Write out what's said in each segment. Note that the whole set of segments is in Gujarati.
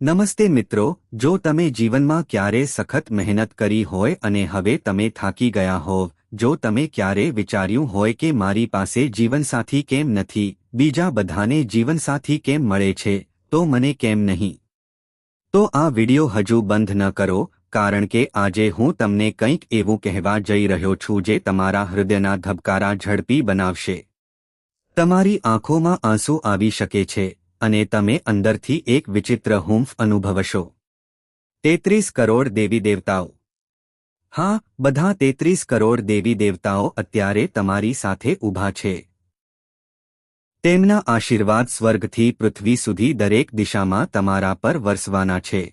નમસ્તે મિત્રો, જો તમે જીવનમાં ક્યારે સખત મહેનત કરી હોય અને હવે તમે થાકી ગયા હોવ, જો તમે ક્યારે વિચાર્યું હોય કે મારી પાસે જીવનસાથી કેમ નથી, બીજા બધાને જીવનસાથી કેમ મળે છે, તો મને કેમ નહીં, તો આ વિડિયો હજુ બંધ ન કરો, કારણ કે આજે હું તમને કંઈક એવું કહેવા જઈ રહ્યો છું જે તમારા હૃદયના ધબકારા ઝડપી બનાવશે. તમારી આંખોમાં આંસુ આવી શકે છે અને તમે અંદરથી એક વિચિત્ર હૂંફ અનુભવશો. 33 કરોડ દેવી દેવતાઓ. હા, બધા 33 કરોડ દેવી દેવતાઓ અત્યારે તમારી સાથે ઊભા છે. તેમના આશીર્વાદ સ્વર્ગથી પૃથ્વી સુધી દરેક દિશામાં તમારા પર વરસવાના છે.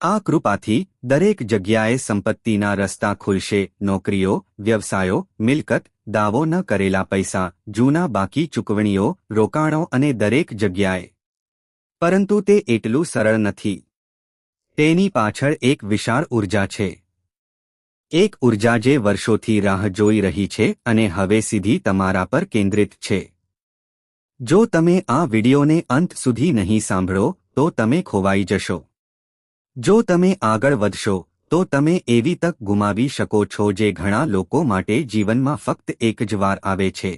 આ કૃપાથી દરેક જગ્યાએ સંપત્તિના રસ્તા ખુલશે. નોકરીઓ, વ્યવસાયો, મિલકત, દાવો ન કરેલા પૈસા, જૂના બાકી ચૂકવણીઓ, રોકાણો અને દરેક જગ્યાએ. પરંતુ તે એટલું સરળ નથી. તેની પાછળ એક વિશાળ ઊર્જા છે. એક ઊર્જા જે વર્ષોથી રાહ જોઈ રહી છે અને હવે સીધી તમારા પર કેન્દ્રિત છે. જો તમે આ વિડિયોને અંત સુધી નહીં સાંભળો તો તમે ખોવાઈ જશો. જો તમે આગળ વધશો તો તમે એવી તક ગુમાવી શકો છો જે ઘણા લોકો માટે જીવનમાં ફક્ત એક જ વાર આવે છે.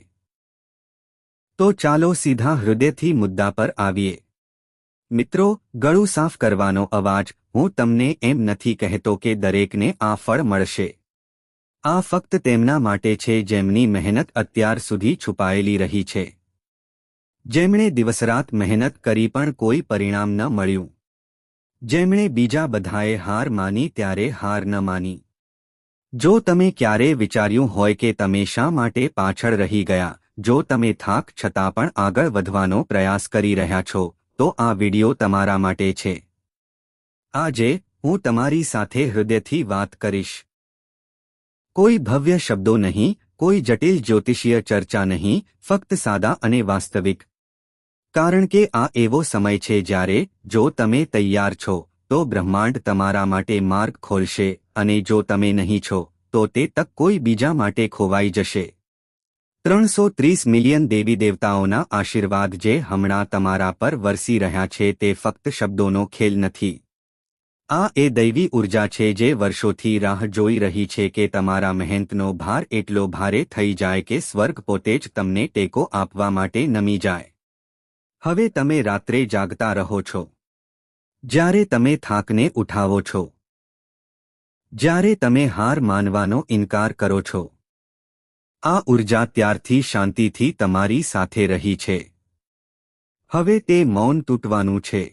તો ચાલો સીધા હૃદયથી મુદ્દા પર આવીએ. મિત્રો, ગળું સાફ કરવાનો અવાજ. હું તમને એમ નથી કહેતો કે દરેકને આ ફળ મળશે. આ ફક્ત તેમના માટે છે જેમની મહેનત અત્યાર સુધી છુપાયેલી રહી છે. જેમણે દિવસરાત મહેનત કરી પણ કોઈ પરિણામ ન મળ્યું. જેમણે બીજા બધાએ હાર માની ત્યારે હાર ન માની. જો તમે ક્યારેય વિચાર્યું હોય કે તમે શા માટે પાછળ રહી ગયા, જો તમે થાક છતાં પણ આગળ વધવાનો પ્રયાસ કરી રહ્યા છો, તો આ વિડિયો તમારા માટે છે. આજે હું તમારી સાથે હૃદયથી વાત કરીશ. કોઈ ભવ્ય શબ્દો નહીં, કોઈ જટિલ જ્યોતિષીય ચર્ચા નહીં, ફક્ત સાદા અને વાસ્તવિક. કારણ કે આ એવો સમય છે જ્યારે જો તમે તૈયાર છો તો બ્રહ્માંડ તમારા માટે માર્ગ ખોલશે, અને જો તમે નહીં છો તો તે તક કોઈ બીજા માટે ખોવાઈ જશે. 330 મિલિયન દેવી દેવતાઓના આશીર્વાદ જે હમણાં તમારા પર વરસી રહ્યા છે તે ફક્ત શબ્દોનો ખેલ નથી. આ એ દૈવી ઊર્જા છે જે વર્ષોથી રાહ જોઈ રહી છે કે તમારા મહેનતનો ભાર એટલો ભારે થઈ જાય કે સ્વર્ગ પોતે જ તમને ટેકો આપવા માટે નમી જાય. હવે તમે રાત્રે જાગતા રહો છો. જ્યારે તમે થાકને ઉઠાવો છો. જ્યારે તમે હાર માનવાનો ઇનકાર કરો છો. આ ઊર્જા ત્યારથી શાંતિથી તમારી સાથે રહી છે. હવે તે મૌન તૂટવાનું છે.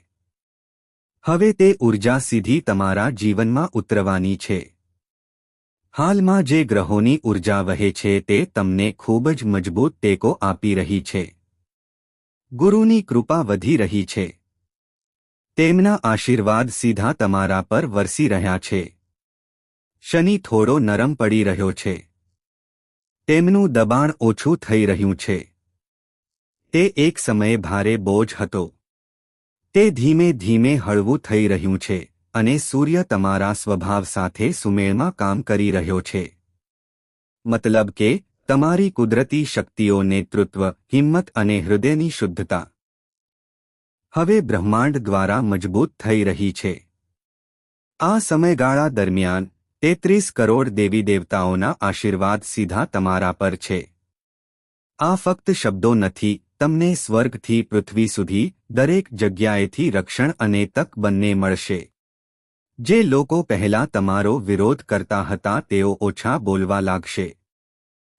હવે તે ઊર્જા સીધી તમારા જીવનમાં ઉતરવાની છે. હાલમાં જે ગ્રહોની ઊર્જા વહે છે તે તમને ખૂબ જ મજબૂત ટેકો આપી રહી છે. ગુરુની કૃપા વધી રહી છે. તેમના આશીર્વાદ સીધા તમારા પર વરસી રહ્યા છે. શનિ થોડો નરમ પડી રહ્યો છે. તેમનું દબાણ ઓછું થઈ રહ્યું છે. તે એક સમયે ભારે બોજ હતો. તે ધીમે ધીમે હળવું થઈ રહ્યું છે, અને સૂર્ય તમારા સ્વભાવ સાથે સુમેળમાં કામ કરી રહ્યો છે. મતલબ કે તમારી કુદરતી શક્તિઓ, નેતૃત્વ, હિંમત અને હૃદયની શુદ્ધતા હવે બ્રહ્માંડ દ્વારા મજબૂત થઈ રહી છે. આ સમયગાળા દરમિયાન 33 કરોડ દેવી દેવતાઓના આશીર્વાદ સીધા તમારા પર છે. આ ફક્ત શબ્દો નથી, તમને સ્વર્ગથી પૃથ્વી સુધી દરેક જગ્યાએથી રક્ષણ અને તક બંને મળશે. જે લોકો પહેલા તમારો વિરોધ કરતા હતા તેઓ ઓછા બોલવા લાગશે.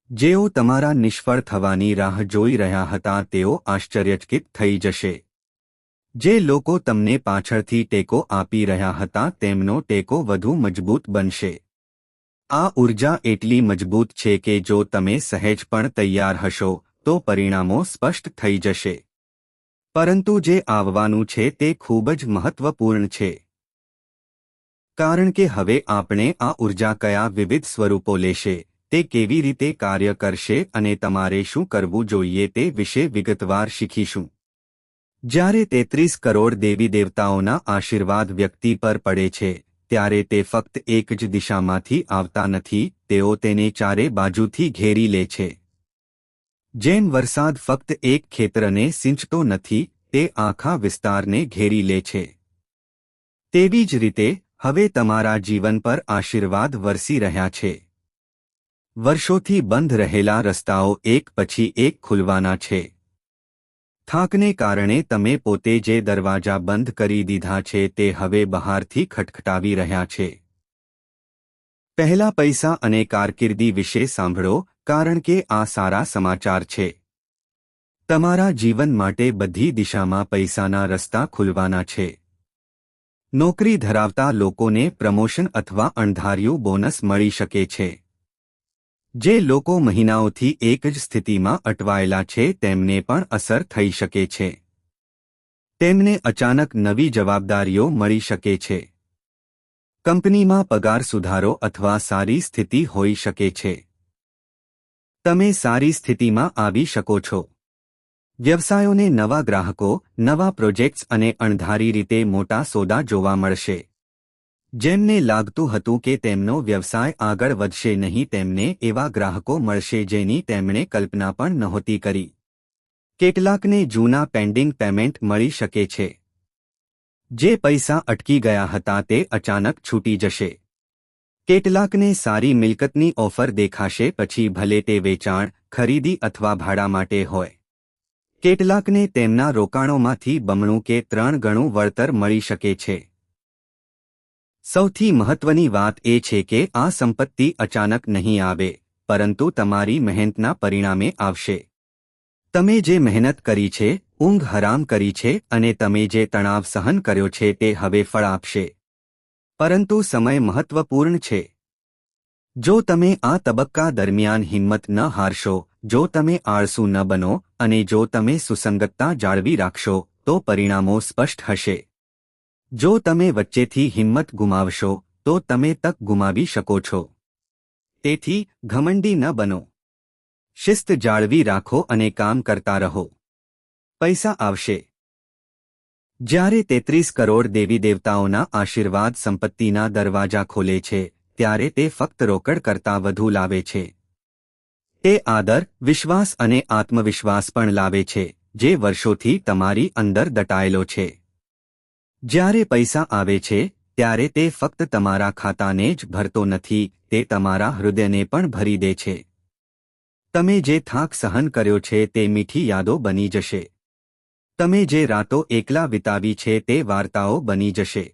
જેઓ તમારા નિષ્ફળ થવાની રાહ જોઈ રહ્યા હતા તેઓ આશ્ચર્યચકિત થઈ જશે. જે લોકો તમને પાછળથી ટેકો આપી રહ્યા હતા તેમનો ટેકો વધુ મજબૂત બનશે. આ ઊર્જા એટલી મજબૂત છે કે જો તમે સહેજ પણ તૈયાર હશો તો પરિણામો સ્પષ્ટ થઈ જશે. પરંતુ જે આવવાનું છે તે ખૂબ જ મહત્વપૂર્ણ છે. કારણ કે હવે આપણે આ ઊર્જા કયા વિવિધ સ્વરૂપો લેશે, તે કેવી રીતે કાર્ય કરશે અને તમારે શું કરવું જોઈએ તે વિશે વિગતવાર શીખીશું. જ્યારે 33 કરોડ દેવી દેવતાઓના આશીર્વાદ વ્યક્તિ પર પડે છે ત્યારે તે ફક્ત એક જ દિશામાંથી આવતા નથી, તેઓ તેને ચારે બાજુથી ઘેરી લે છે. જેમ વરસાદ ફક્ત એક ખેતરને સિંચતો નથી, તે આખા વિસ્તારને ઘેરી લે છે. તેવી જ રીતે હવે તમારા જીવન પર આશીર્વાદ વરસી રહ્યા છે. વર્ષોથી બંધ રહેલા રસ્તાઓ એક પછી એક ખુલવાના છે. થાકને કારણે તમે પોતે જે દરવાજા બંધ કરી દીધા છે તે હવે બહારથી ખટખટાવી રહ્યા છે. પહેલા પૈસા અને કારકિર્દી વિશે સાંભળો, કારણ કે આ સારા સમાચાર છે. તમારા જીવન માટે બધી દિશામાં પૈસાના રસ્તા ખુલવાના છે. નોકરી ધરાવતા લોકોને પ્રમોશન અથવા અણધાર્યું બોનસ મળી શકે છે. જે લોકો મહિનાઓથી એક જ સ્થિતિમાં અટવાયેલા છે તેમને પણ અસર થઈ શકે છે. તેમને અચાનક નવી જવાબદારીઓ મળી શકે છે. કંપનીમાં પગાર સુધારો અથવા સારી સ્થિતિ હોઈ શકે છે. તમે સારી સ્થિતિમાં આવી શકો છો. વ્યવસાયોને નવા ગ્રાહકો, નવા પ્રોજેક્ટ્સ અને અણધારી રીતે મોટા સોદા જોવા મળશે. જેમને લાગતું હતું કે તેમનો વ્યવસાય આગળ વધશે નહીં તેમને એવા ગ્રાહકો મળશે જેની તેમણે કલ્પના પણ નહોતી કરી. કેટલાકને જૂના પેન્ડિંગ પેમેન્ટ મળી શકે છે. જે પૈસા અટકી ગયા હતા તે અચાનક છૂટી જશે. કેટલાકને સારી મિલકતની ઓફર દેખાશે પછી ભલે તે વેચાણ, ખરીદી અથવા ભાડા માટે હોય. કેટલાકને તેમના રોકાણોમાંથી બમણું કે 3 ગણું વળતર મળી શકે છે. સૌથી મહત્વની વાત એ છે કે આ સંપત્તિ અચાનક નહીં આવે, પરંતુ તમારી મહેનતના પરિણામે આવશે. તમે જે મહેનત કરી છે, ઊંઘ હરામ કરી છે અને તમે જે તણાવ સહન કર્યો છે તે હવે ફળ આપશે. પરંતુ સમય મહત્વપૂર્ણ છે. જો તમે આ તબક્કા દરમિયાન હિંમત ન હારશો, જો તમે આળસુ ન બનો અને જો તમે સુસંગતતા જાળવી રાખશો, તો પરિણામો સ્પષ્ટ હશે. જો તમે વચ્ચેથી હિંમત ગુમાવશો, તો તમે તક ગુમાવી શકો છો. તેથી ઘમંડી ન બનો. શિસ્ત જાળવી રાખો અને કામ કરતા રહો. પૈસા આવશે. જ્યારે 33 કરોડ દેવી દેવતાઓના આશીર્વાદ સંપત્તિના દરવાજા ખોલે છે, ત્યારે તે ફક્ત રોકડ કરતાં વધુ લાવે છે. તે આદર, વિશ્વાસ અને આત્મવિશ્વાસ પણ લાવે છે, જે વર્ષોથી તમારી અંદર દટાયેલો છે. જ્યારે પૈસા આવે છે, ત્યારે તે ફક્ત તમારા ખાતાને જ ભરતો નથી, તે તમારા હૃદયને પણ ભરી દે છે. તમે જે થાક સહન કર્યો છે તે મીઠી યાદો બની જશે. તમે જે રાતો એકલા વિતાવી છે તે વાર્તાઓ બની જશે.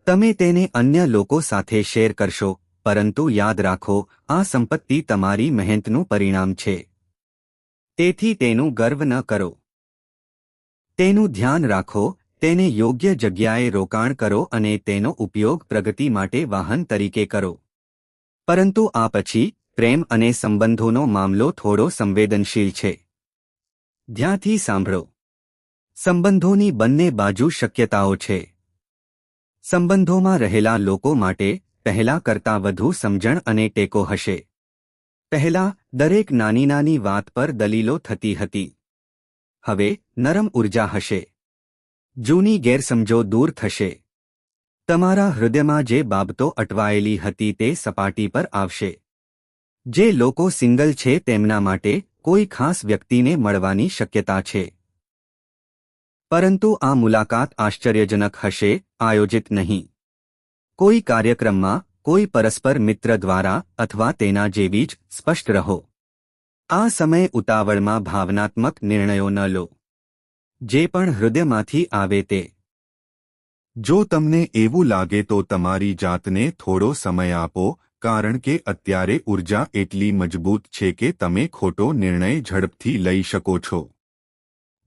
તમે તેને અન્ય લોકો સાથે શેર કરશો, પરંતુ યાદ રાખો, આ સંપત્તિ તમારી મહેનતનું પરિણામ છે. તેથી તેનું ગર્વ ન કરો. તેનું ધ્યાન રાખો, તેને યોગ્ય જગ્યાએ રોકાણ કરો અને તેનો ઉપયોગ પ્રગતિ માટે વાહન તરીકે કરો. પરંતુ આ પછી, પ્રેમ અને સંબંધોનો મામલો થોડો સંવેદનશીલ છે. ધ્યાનથી સાંભળો. સંબંધોની બંને બાજુ શક્યતાઓ છે. સંબંધોમાં રહેલા લોકો માટે પહેલા કરતાં વધુ સમજણ અને ટેકો હશે. પહેલા દરેક નાની નાની વાત પર દલીલો થતી હતી. હવે નરમ ઉર્જા હશે. જૂની ગેરસમજો દૂર થશે. તમારા હૃદયમાં જે બાબતો અટવાયેલી હતી તે સપાટી પર આવશે. જે લોકો સિંગલ છે તેમના માટે કોઈ ખાસ વ્યક્તિને મળવાની શક્યતા છે. પરંતુ આ મુલાકાત આશ્ચર્યજનક હશે, આયોજિત નહીં. કોઈ કાર્યક્રમમાં, કોઈ પરસ્પર મિત્ર દ્વારા અથવા તેના જેવી જ. સ્પષ્ટ રહો. આ સમય ઉતાવળમાં ભાવનાત્મક નિર્ણયો ન લો. જે પણ હૃદયમાંથી આવે તે. જો તમને એવું લાગે તો તમારી જાતને થોડો સમય આપો, કારણ કે અત્યારે ઊર્જા એટલી મજબૂત છે કે તમે ખોટો નિર્ણય ઝડપથી લઈ શકો છો.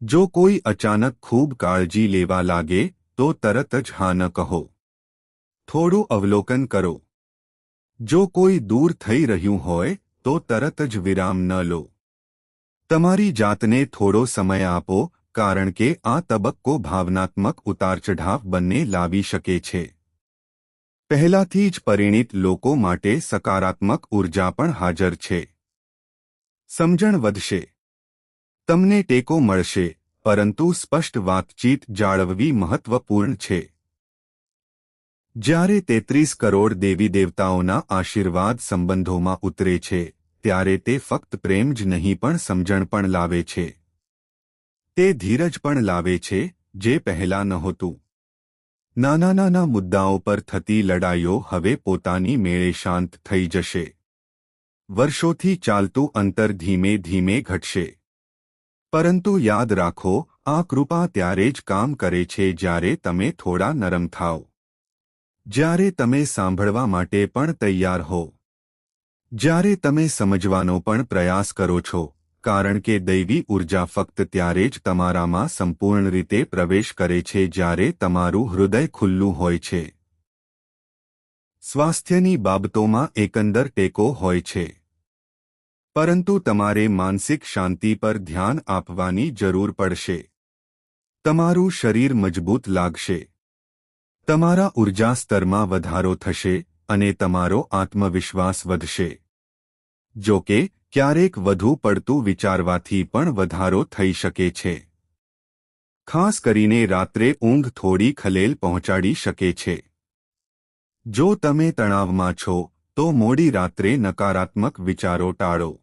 જો કોઈ અચાનક ખૂબ કાળજી લેવા લાગે, તો તરત જ હા ન કહો. થોડું અવલોકન કરો. જો કોઈ દૂર થઈ રહ્યું હોય, તો તરત જ વિરામ ન લો. તમારી જાતને થોડો સમય આપો, કારણ કે આ તબક્કો ભાવનાત્મક ઉતારચઢાવ બંને લાવી શકે છે. પહેલાથી જ પરિણિત લોકો માટે સકારાત્મક ઊર્જા પણ હાજર છે. સમજણ વધશે. તમને ટેકો મળશે, પરંતુ સ્પષ્ટ વાતચીત જાળવવી મહત્વપૂર્ણ છે. જ્યારે 33 કરોડ દેવી દેવતાઓના આશીર્વાદ સંબંધોમાં ઉતરે છે, ત્યારે તે ફક્ત પ્રેમ જ નહીં પણ સમજણ પણ લાવે છે. તે ધીરજ પણ લાવે છે, જે પહેલાં નહોતું. નાના નાના મુદ્દાઓ પર થતી લડાઈઓ હવે પોતાની મેળે શાંત થઈ જશે. વર્ષોથી ચાલતું અંતર ધીમે ધીમે ઘટશે. પરંતુ યાદ રાખો, આ કૃપા ત્યારે જ કામ કરે છે જ્યારે તમે થોડા નરમ થાઓ. જ્યારે તમે સાંભળવા માટે પણ તૈયાર હો. જ્યારે તમે સમજવાનો પણ પ્રયાસ કરો છો, કારણ કે દૈવી ઉર્જા ફક્ત ત્યારે જ તમારામાં સંપૂર્ણ રીતે પ્રવેશ કરે છે જ્યારે તમારું હૃદય ખુલ્લું હોય છે. સ્વાસ્થ્યની બાબતોમાં એકંદર ટેકો હોય છે. પરંતુ તમારે માનસિક શાંતિ પર ધ્યાન આપવાની જરૂર પડશે. તમારું શરીર મજબૂત લાગશે. તમારા ઉર્જા સ્તરમાં વધારો થશે અને તમારો આત્મવિશ્વાસ વધશે. જો કે, ક્યારેક વધુ પડતું વિચારવાથી પણ વધારો થઈ શકે છે. ખાસ કરીને રાત્રે ઊંઘ થોડી ખલેલ પહોંચાડી શકે છે. જો તમે તણાવમાં છો, તો મોડી રાત્રે નકારાત્મક વિચારો ટાળો.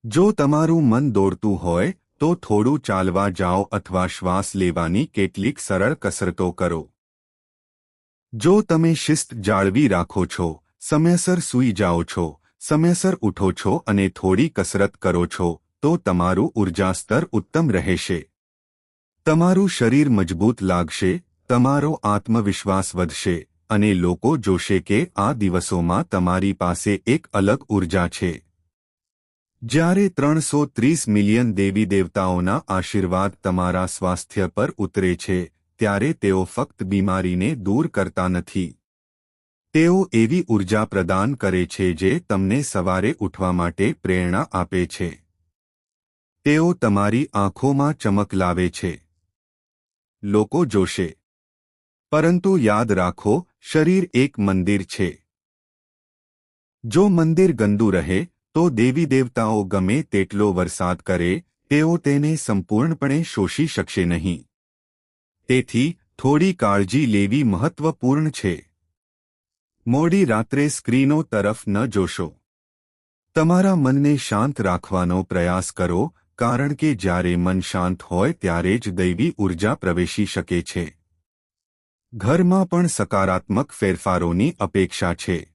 જો તમારું મન દોડતું હોય, તો થોડું ચાલવા જાઓ અથવા શ્વાસ લેવાની કેટલીક સરળ કસરતો કરો. જો તમે શિસ્ત જાળવી રાખો છો, સમયસર સૂઈ જાઓ છો, સમયસર ઉઠો છો અને થોડી કસરત કરો છો, તો તમારું ઉર્જા સ્તર ઉત્તમ રહેશે. તમારું શરીર મજબૂત લાગશે, તમારો આત્મવિશ્વાસ વધશે અને લોકો જોશે કે આ દિવસોમાં તમારી પાસે એક અલગ ઉર્જા છે. જ્યારે 330 મિલિયન દેવી દેવતાઓના આશીર્વાદ તમારા સ્વાસ્થ્ય પર ઉતરે છે, ત્યારે તેઓ ફક્ત બીમારીને દૂર કરતા નથી. તેઓ એવી ઉર્જા પ્રદાન કરે છે જે તમને સવારે ઉઠવા માટે પ્રેરણા આપે છે. તેઓ તમારી આંખોમાં ચમક લાવે છે. લોકો જોશે. પરંતુ યાદ રાખો, શરીર એક મંદિર છે. જો મંદિર ગંદુ રહે, તો દેવી દેવતાઓ ગમે તેટલો વરસાદ કરે, તેઓ તેને સંપૂર્ણપણે શોષી શકશે નહીં. તેથી થોડી કાળજી લેવી મહત્વપૂર્ણ છે. મોડી રાત્રે સ્ક્રીનો તરફ ન જોશો. તમારા મનને શાંત રાખવાનો પ્રયાસ કરો, કારણ કે જ્યારે મન શાંત હોય ત્યારે જ દૈવી ઉર્જા પ્રવેશી શકે છે. ઘરમાં પણ સકારાત્મક ફેરફારોની અપેક્ષા છે.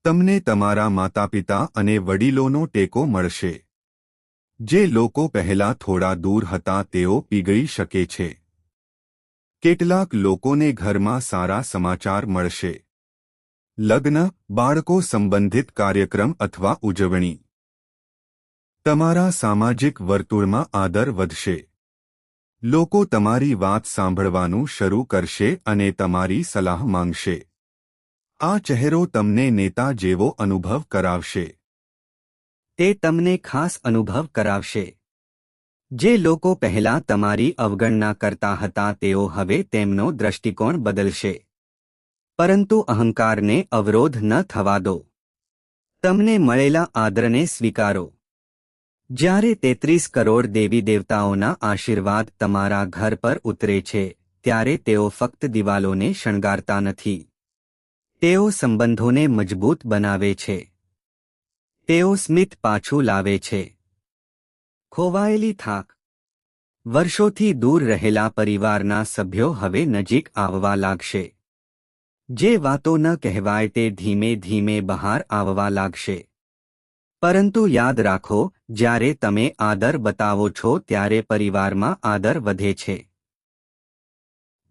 તમને તમારા માતાપિતા અને વડીલોનો ટેકો મળશે. જે લોકો પહેલા થોડા દૂર હતા તેઓ પીગળી શકે છે. કેટલાક લોકોને ઘરમાં સારા સમાચાર મળશે. લગ્ન, બાળકો સંબંધિત કાર્યક્રમ અથવા ઉજવણી. તમારા સામાજિક વર્તુળમાં આદર વધશે. લોકો તમારી વાત સાંભળવાનું શરૂ કરશે અને તમારી સલાહ માંગશે. આ ચહેરો તમને નેતા જેવો અનુભવ કરાવશે. તે તમને ખાસ અનુભવ કરાવશે. જે લોકો પહેલા તમારી અવગણના કરતા હતા તેઓ હવે તેમનો દૃષ્ટિકોણ બદલશે. પરંતુ અહંકારને અવરોધ ન થવા દો. તમને મળેલા આદરને સ્વીકારો. જ્યારે 33 કરોડ દેવી દેવતાઓના આશીર્વાદ તમારા ઘર પર ઉતરે છે, ત્યારે તેઓ ફક્ત દિવાલોને શણગારતા નથી. તેઓ સંબંધોને મજબૂત બનાવે છે. તેઓ સ્મિત પાછું લાવે છે. ખોવાયેલી થાક. વર્ષોથી દૂર રહેલા પરિવારના સભ્યો હવે નજીક આવવા લાગશે. જે વાતો ન કહેવાય તે ધીમે ધીમે બહાર આવવા લાગશે. પરંતુ યાદ રાખો, જ્યારે તમે આદર બતાવો છો ત્યારે પરિવારમાં આદર વધે છે.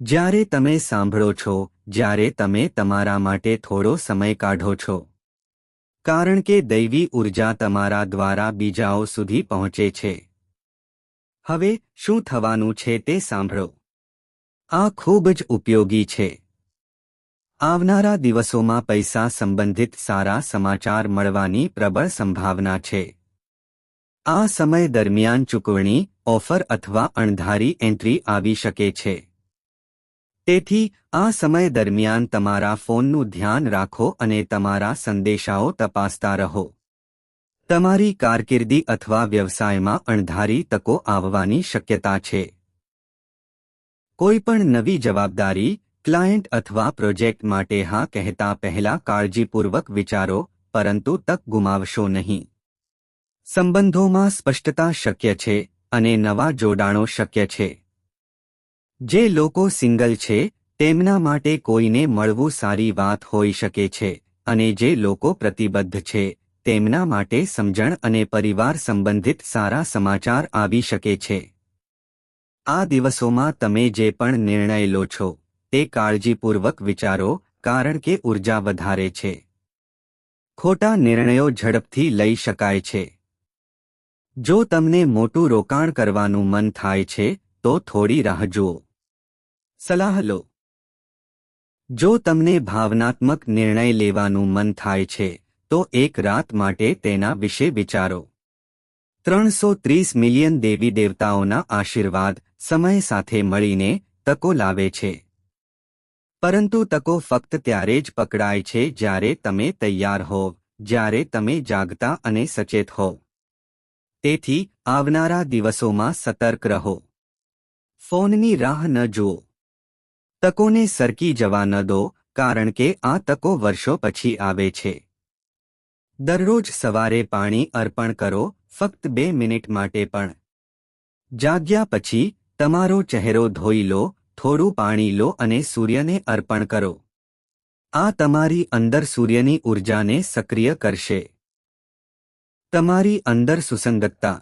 જ્યારે તમે સાંભળો છો, જ્યારે તમે તમારા માટે થોડો સમય કાઢો છો. કારણ કે દૈવી ઉર્જા તમારા દ્વારા બીજાઓ સુધી પહોંચે છે. હવે શું થવાનું છે તે સાંભળો. આ ખૂબ જ ઉપયોગી છે. આવનારા દિવસોમાં પૈસા સંબંધિત સારા સમાચાર મળવાની પ્રબળ સંભાવના છે. આ સમય દરમિયાન ચૂકવણી, ઓફર અથવા અણધારી એન્ટ્રી આવી શકે છે. તેથી આ સમય દરમિયાન તમારા ફોનનું ધ્યાન રાખો અને તમારા સંદેશાઓ તપાસતા રહો. તમારી કારકિર્દી અથવા વ્યવસાયમાં અણધારી તકો આવવાની શક્યતા છે. કોઈપણ નવી જવાબદારી, ક્લાયન્ટ અથવા પ્રોજેક્ટ માટે હા કહેતા પહેલા કાળજીપૂર્વક વિચારો, પરંતુ તક ગુમાવશો નહીં. સંબંધોમાં સ્પષ્ટતા શક્ય છે અને નવા જોડાણો શક્ય છે. જે લોકો સિંગલ છે, તેમના માટે કોઈને મળવું સારી વાત હોઈ શકે છે, અને જે લોકો પ્રતિબદ્ધ છે તેમના માટે સમજણ અને પરિવાર સંબંધિત સારા સમાચાર આવી શકે છે. આ દિવસોમાં તમે જે પણ નિર્ણય લો છો તે કાળજીપૂર્વક વિચારો, કારણ કે ઊર્જા વધારે છે. ખોટા નિર્ણયો ઝડપથી લઈ શકાય છે. જો તમને મોટું રોકાણ કરવાનું મન થાય છે તો થોડી રાહ જુઓ. સલાહ લો. જો તમને ભાવનાત્મક નિર્ણય લેવાનું મન થાય છે તો એક રાત માટે તેના વિશે વિચારો. 330 મિલિયન દેવી દેવતાઓના આશીર્વાદ સમય સાથે મળીને તકો લાવે છે. પરંતુ તકો ફક્ત ત્યારે જ પકડાય છે જ્યારે તમે તૈયાર હોવ, જ્યારે તમે જાગતા અને સચેત હોવ. તેથી આવનારા દિવસોમાં સતર્ક રહો. ફોનની રાહ ન જુઓ. તકોને સરકી જવા ન દો, કારણ કે આ તકો વર્ષો પછી આવે છે. દરરોજ સવારે પાણી અર્પણ કરો, ફક્ત 2 મિનિટ માટે પણ. જાગ્યા પછી તમારો ચહેરો ધોઈ લો, થોડું પાણી લો અને સૂર્યને અર્પણ કરો. આ તમારી અંદર સૂર્યની ઊર્જાને સક્રિય કરશે. તમારી અંદર સુસંગતતા.